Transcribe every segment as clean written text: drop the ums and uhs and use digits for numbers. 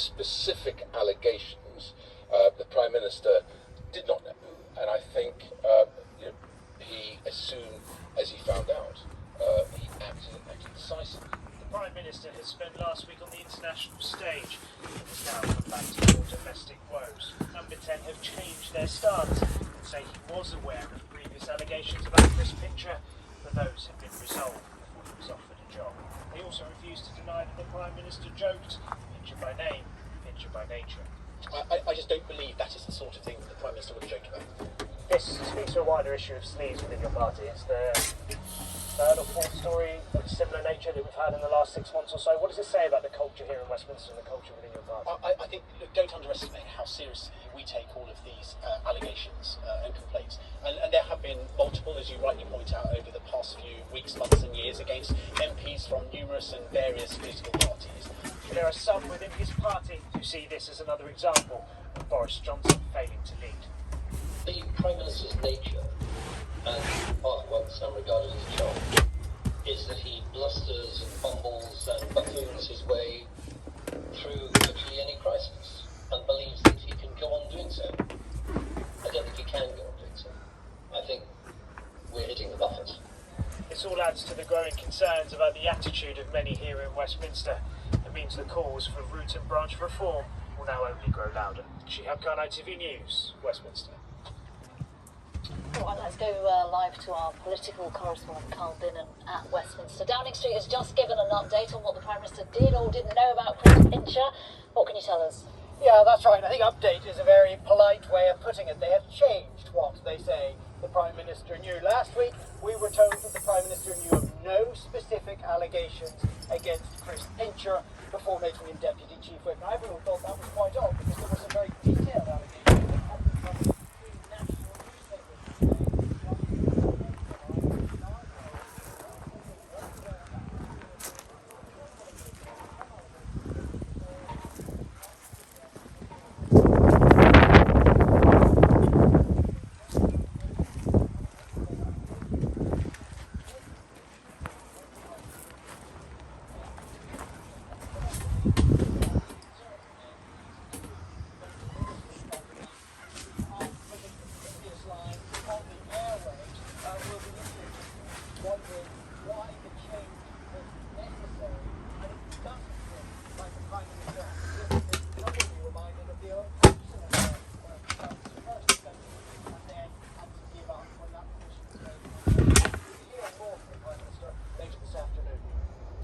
specific allegations, the Prime Minister did not know. And I think he, as soon as he found out, he acted decisively. The Prime Minister has spent last week on the international stage and has now come back to more domestic woes. Number 10 have changed their stance and say he was aware of previous allegations about Chris Pincher, but those have been resolved before he was offered a job. They also refused to deny that the Prime Minister joked, Pincher by name, Pincher by nature. I just don't believe that is the sort of thing that the Prime Minister would have joked about. This speaks to a wider issue of sleaze within your party. It's the third or fourth story of a similar nature that we've had in the last 6 months or so. What does it say about the culture here in Westminster and the culture within your party? I think, look, don't underestimate how seriously we take all of these allegations and complaints. And there have been multiple, as you rightly point out, over the past few weeks, months and years against MPs from numerous and various political parties. There are some within his party who see this as another example of Boris Johnson failing to lead. The Prime Minister's nature, and part of what some regard as a job, is that he blusters and fumbles and buffoons his way through virtually any crisis and believes that he can go on doing so. I don't think he can go on doing so. I think we're hitting the buffers. This all adds to the growing concerns about the attitude of many here in Westminster. It means the calls for root and branch reform will now only grow louder. Shihab Khan, ITV News, Westminster. All right, let's go live to our political correspondent Carl Dinnan at Westminster. Downing Street has just given an update on what the Prime Minister did or didn't know about Chris Pincher. What can you tell us? Yeah, that's right. I think update is a very polite way of putting it. They have changed what they say the Prime Minister knew. Last week, we were told that the Prime Minister knew of no specific allegations against Chris Pincher before making him Deputy Chief Whip. And everyone thought that was quite odd because there were some very detailed allegations that had been from three national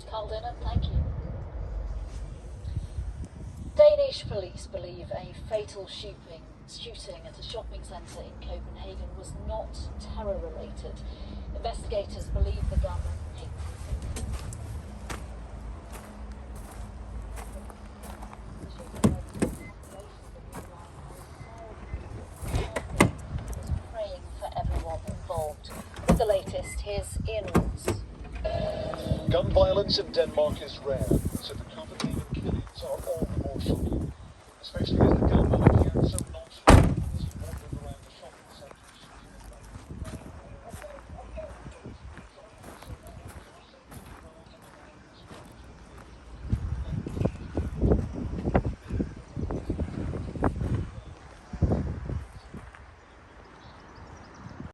Carl Dinnan, thank you. Danish police believe a fatal shooting at a shopping centre in Copenhagen was not terror-related. Investigators believe the gunman praying for everyone involved. With the latest, here's Ian Watts. Gun violence in Denmark is rare, so the Copenhagen killings are all the more shocking, especially as the